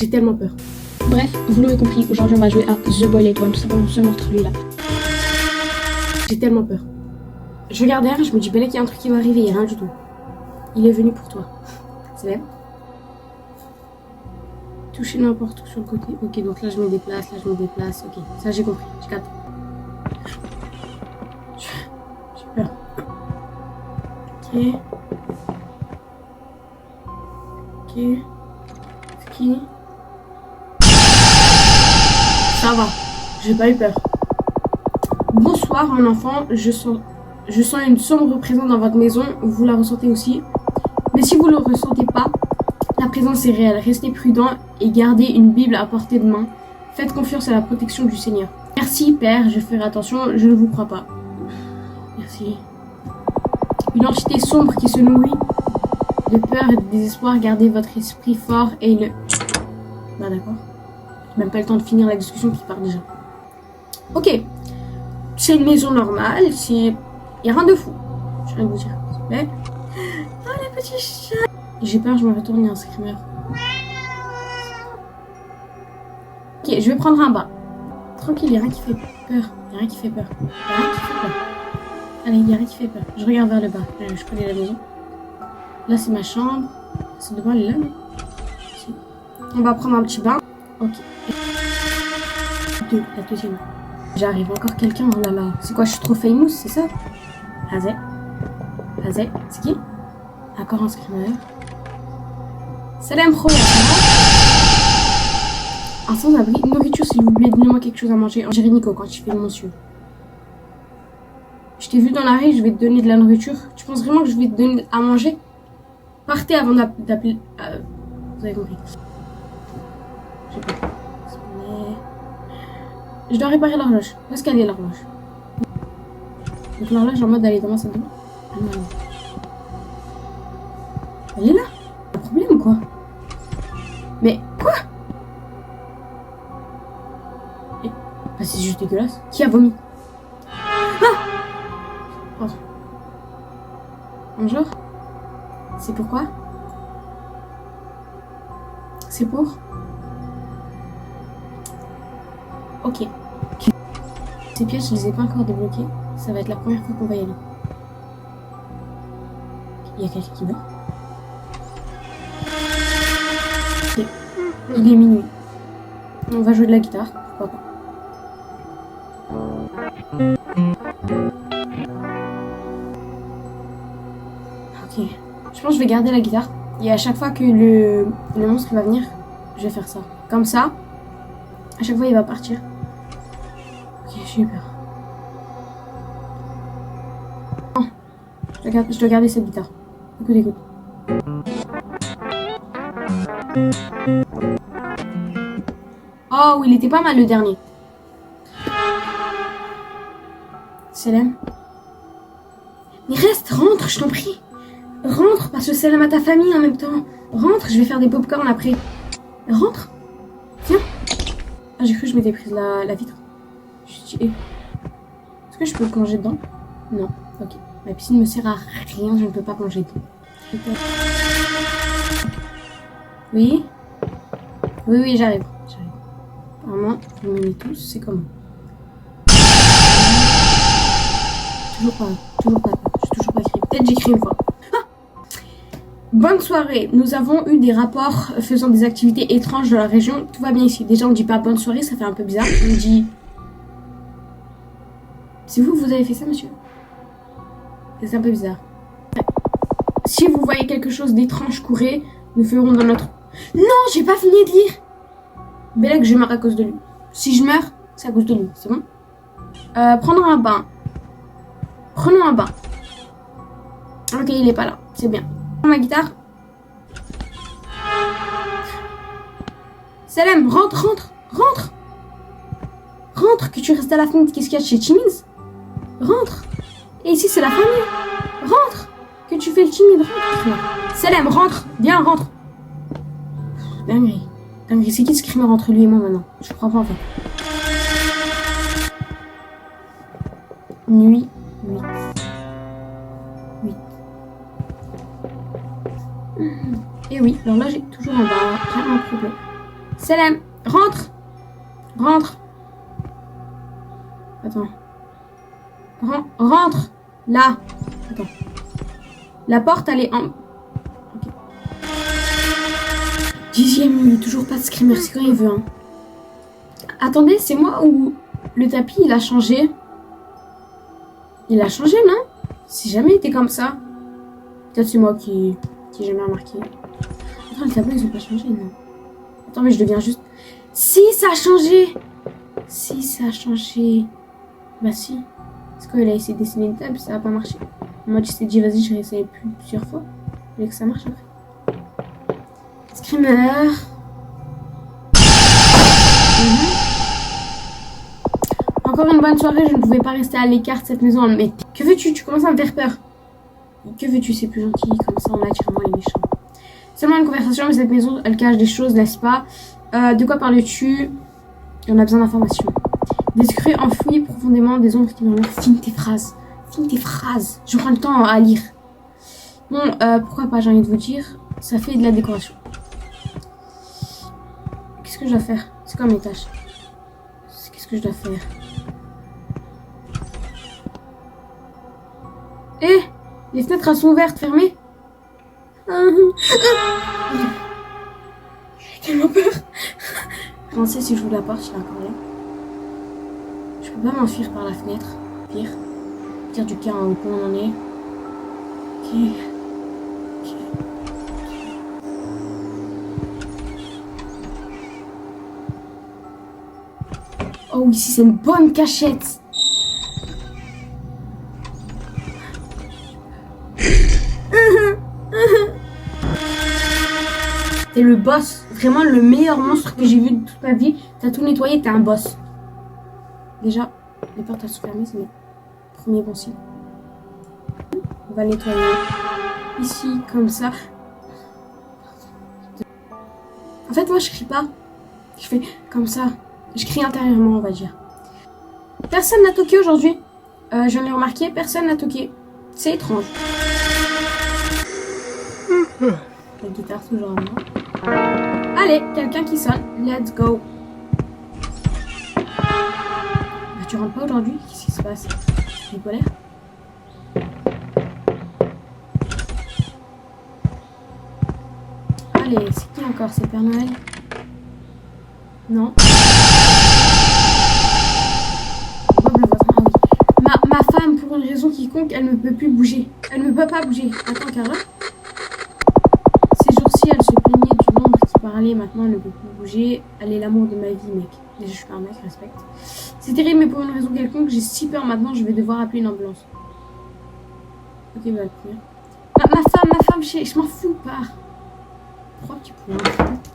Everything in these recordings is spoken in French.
J'ai tellement peur. Bref, vous l'aurez compris, aujourd'hui on va jouer à The Boilet One, tout simplement ce meurtre lui là. J'ai tellement peur. Je regarde derrière, je me dis, Bella, qu'il y a un truc qui va arriver, il n'y a rien du tout. Il est venu pour toi. C'est vrai. Toucher n'importe où sur le côté. Ok, donc là je me déplace, Ok, ça j'ai compris, j'ai capté. J'ai peur. Ok. Ok. C'est qui? Ça va, j'ai pas eu peur. Bonsoir, mon enfant, je sens une sombre présence dans votre maison, vous la ressentez aussi. Mais si vous ne le ressentez pas, la présence est réelle. Restez prudent et gardez une Bible à portée de main. Faites confiance à la protection du Seigneur. Merci, Père, je ferai attention, je ne vous crois pas. Merci. Une entité sombre qui se nourrit de peur et de désespoir, gardez votre esprit fort et le... Bah d'accord. J'ai même pas le temps de finir la discussion qui part déjà. Ok. C'est une maison normale, c'est... Y'a rien de fou. Je viens de vous dire, s'il vous plaît. Oh, le petit chat. J'ai peur, je me retourne, il y a un screamer. Ok, je vais prendre un bain. Tranquille, y'a rien qui fait peur. Allez, y'a rien qui fait peur. Je regarde vers le bas. Je connais la maison. Là, c'est ma chambre. C'est devant, elle est là, mais... Si. On va prendre un petit bain. Ok. La deuxième. J'arrive, encore quelqu'un, oh là là. C'est quoi, je suis trop famous, c'est ça? Hazé, c'est qui? Encore un screamer. Salam, Khoya. Un sans-abri, nourriture s'il vous plaît, donnez-moi quelque chose à manger. J'irai Nico quand tu fais monsieur. Je t'ai vu dans la rue, je vais te donner de la nourriture. Tu penses vraiment que je vais te donner à manger? Partez avant d'appeler... vous avez compris. J'ai pas. Je dois réparer l'horloge. Où est-ce qu'elle est l'horloge? Donc l'horloge en mode elle est dans ma salle de bain. Ah non. Elle est là. Un problème ou quoi? Mais quoi? Bah, c'est juste dégueulasse. Qui a vomi? Ah! Oh. Bonjour. C'est pourquoi? C'est pour? Ok. Ces pièces, je les ai pas encore débloquées. Ça va être la première fois qu'on va y aller. Il y a quelqu'un qui dort. Ok. Il est minuit. On va jouer de la guitare. Pourquoi pas. Ok. Je pense que je vais garder la guitare. Et à chaque fois que le monstre va venir, je vais faire ça. Comme ça, à chaque fois il va partir. Ok, j'ai eu peur. Oh, je dois garder cette guitare. Écoute. Oh, oui, il était pas mal le dernier. Salam. Mais reste, rentre, je t'en prie. Rentre, parce que salam à ta famille en même temps. Rentre, je vais faire des pop-corn après. Rentre. Viens. Ah, j'ai cru que je m'étais prise la vitre. Je suis dit, est-ce que je peux plonger dedans? Non, ok. Ma piscine me sert à rien, je ne peux pas plonger dedans. Oui. Oui, j'arrive. Apparemment, vous m'aimez tous, c'est comment? Toujours pas. J'ai toujours pas écrit. Peut-être j'écris une fois. Ah, bonne soirée. Nous avons eu des rapports faisant des activités étranges dans la région. Tout va bien ici. Déjà, on dit pas bonne soirée, ça fait un peu bizarre. On dit... C'est vous avez fait ça, monsieur? C'est un peu bizarre. Si vous voyez quelque chose d'étrange, courez. Nous ferons dans notre... Non, j'ai pas fini de lire. Bella, je meurs à cause de lui. Si je meurs, c'est à cause de lui. C'est bon? Prendre un bain. Prenons un bain. Ok, il est pas là. C'est bien. Ma guitare. Salam, rentre. Rentre, que tu restes à la fenêtre. Qu'est-ce qu'il y a chez Timins? Rentre. Et ici, c'est la famille. Rentre. Que tu fais le timide. Rentre. Salam, rentre. Viens, rentre. Dinguerie. C'est qui ce screamer entre lui et moi maintenant? Je crois pas en fait. Nuit 8. Et oui, l'horloge est toujours en bas. J'ai un problème. Salem, rentre. Rentre. Attends. Rentre. Là. Attends. La porte, elle est en... Ok. 10e minute, toujours pas de screamer, c'est quand il veut. Hein. Attendez, c'est moi ou le tapis, il a changé? Il a changé, non? C'est jamais été comme ça. Peut-être c'est moi qui ai jamais remarqué. Attends, les tableaux, ils ont pas changé, non? Attends, mais je deviens juste... Si, ça a changé! Si, ça a changé. Bah si. Parce qu'il a essayé de dessiner une table, ça a pas marché. Moi, tu t'es dit, vas-y, je vais essayer plusieurs fois. Il que ça marche après. Screamer. Encore une bonne soirée, je ne pouvais pas rester à l'écart de cette maison. Mais que veux-tu? Tu commences à me faire peur. Que veux-tu? C'est plus gentil, comme ça on attire moins les méchants. Seulement une conversation, mais cette maison, elle cache des choses, n'est-ce pas? De quoi parles-tu? On a besoin d'informations. Des secrets enfouis profondément, des ombres qui murmurent. Finis tes phrases. Finis tes phrases. Je prends le temps à lire. Bon, pourquoi pas, j'ai envie de vous dire. Ça fait de la décoration. Qu'est-ce que je dois faire? C'est quoi mes tâches? Qu'est-ce que je dois faire? Eh! Les fenêtres, elles sont ouvertes, fermées. J'ai tellement peur. Je sais si j'ouvre la porte, je suis encore là. Je peux pas m'enfuir par la fenêtre. Pire. Dire du cas où on en est. Ok. Oh, ici c'est une bonne cachette. T'es le boss. Vraiment le meilleur monstre que j'ai vu de toute ma vie. T'as tout nettoyé, t'es un boss. Déjà, les portes sont fermées, c'est le premier bon signe. On va nettoyer ici, comme ça. En fait, moi, je crie pas. Je fais comme ça. Je crie intérieurement, on va dire. Personne n'a toqué aujourd'hui. J'en ai remarqué, personne n'a toqué. C'est étrange. La guitare toujours à moi. Allez, quelqu'un qui sonne. Let's go. Bah, tu rentres pas aujourd'hui? Qu'est-ce qui se passe? Tu es polaire? Allez, c'est qui encore? C'est Père Noël? Non. Ma femme, pour une raison quiconque, elle ne peut plus bouger. Elle ne peut pas bouger. Attends, Carla. Ces jours-ci, elle se plaignait du nombre qui parlait. Maintenant, elle ne peut plus bouger. Elle est l'amour de ma vie, mec. Déjà, je suis pas un mec, respecte. C'est terrible, mais pour une raison quelconque, j'ai si peur maintenant, je vais devoir appeler une ambulance. Ok, bah, cool. Ma femme, je m'en fous, pars. Pourquoi tu pointes?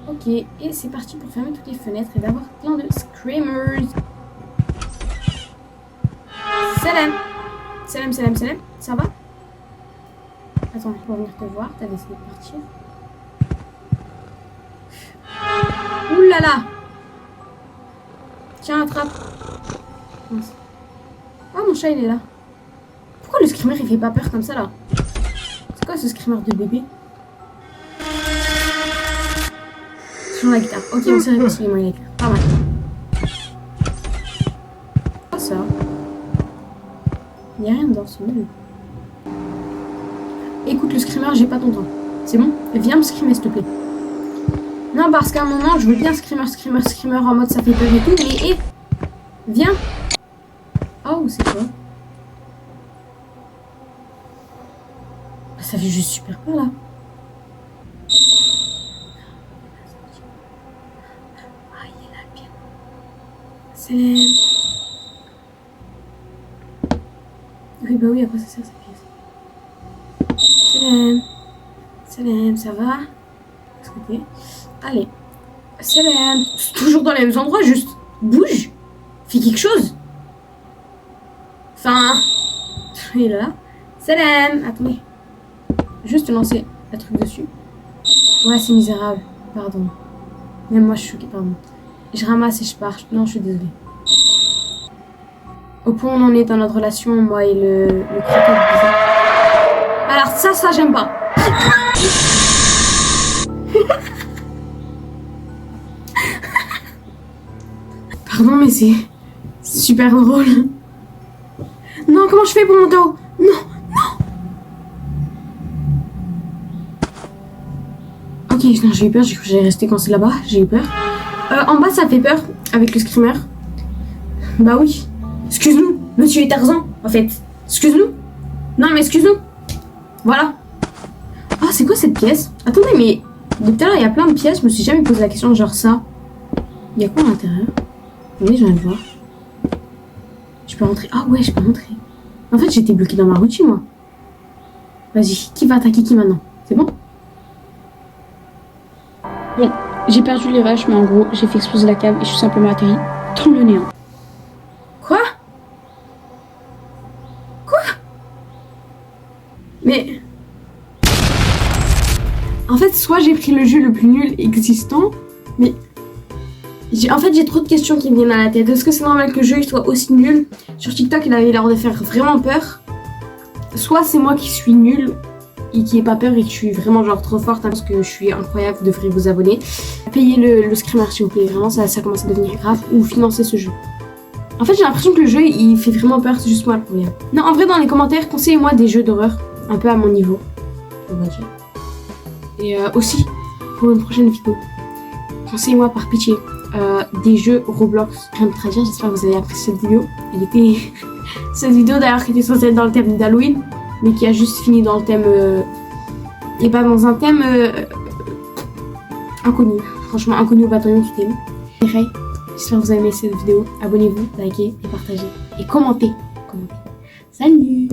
Ok, et c'est parti pour fermer toutes les fenêtres et d'avoir plein de screamers. Salam. Salam, salam, salam. Ça va? Attends, je peux venir te voir. T'as décidé de partir. Ouh là là. Tiens, attrape. Ah, mon chat, il est là. Pourquoi le screamer, il fait pas peur comme ça, là? C'est quoi ce screamer de bébé? Sur la guitare. Ok, on s'est réconcilié, moi, il est pas mal. Quoi ça? Il n'y a rien dedans, c'est nul. Écoute le screamer, j'ai pas ton temps. C'est bon? Viens me screamer, s'il te plaît. Non, parce qu'à un moment, je veux bien screamer en mode ça fait peur et tout, mais hé! Viens! Oh, c'est quoi? Ça fait juste super peur, là. Ah, il est là, bien. C'est... Oui, bah oui, à quoi ça sert, cette pièce? Salam. Salam, ça va? Écoutez. Allez. Salam. Toujours dans les mêmes endroits, juste. Bouge. Fais quelque chose. Enfin. Il est là. Salam. Attendez. Juste lancer un truc dessus. Ouais, c'est misérable. Pardon. Même moi, je suis choquée, pardon. Je ramasse et je pars. Non, je suis désolée. Au point où on en est dans notre relation, moi et le croquet bizarre. Alors ça j'aime pas. Pardon, mais c'est super drôle. Non, comment je fais pour monter en haut? Non, non. Ok, non, j'ai eu peur, j'ai cru que j'allais rester coincé là-bas, j'ai eu peur. En bas, ça fait peur avec le screamer. Bah oui. Excuse-nous, monsieur Tarzan, en fait. Excuse-nous. Non, mais excuse-nous. Voilà. Ah, c'est quoi cette pièce? Attendez, mais depuis tout à l'heure, il y a plein de pièces, je me suis jamais posé la question, genre ça. Il y a quoi à l'intérieur? Oui, je viens de voir. Je peux rentrer. Ah ouais, je peux rentrer. En fait, j'étais bloquée dans ma routine, moi. Vas-y, qui va attaquer qui maintenant? C'est bon? Bon, j'ai perdu les rushs, mais en gros, j'ai fait exploser la cave et je suis simplement atterri dans le néant. Quoi? Quoi? Mais... En fait, soit j'ai pris le jeu le plus nul existant, mais... En fait, j'ai trop de questions qui me viennent à la tête. Est-ce que c'est normal que le jeu soit aussi nul? Sur TikTok, il avait l'air de faire vraiment peur. Soit c'est moi qui suis nulle et qui ai pas peur et que je suis vraiment genre trop forte parce que je suis incroyable, vous devriez vous abonner. Payez le screamer s'il vous plaît, vraiment ça commence à devenir grave, ou financez ce jeu. En fait, j'ai l'impression que le jeu il fait vraiment peur, c'est juste moi le problème. Non, en vrai, dans les commentaires, conseillez-moi des jeux d'horreur un peu à mon niveau, on va dire. Et aussi, pour une prochaine vidéo, conseillez-moi par pitié des jeux Roblox. Rien de très bien, j'espère que vous avez apprécié cette vidéo. Elle était... cette vidéo d'ailleurs qui était censée être dans le thème d'Halloween, mais qui a juste fini dans le thème... et pas dans un thème inconnu. Franchement, inconnu au bataillon du thème. J'espère que vous avez aimé cette vidéo. Abonnez-vous, likez et partagez. Et commentez. Salut!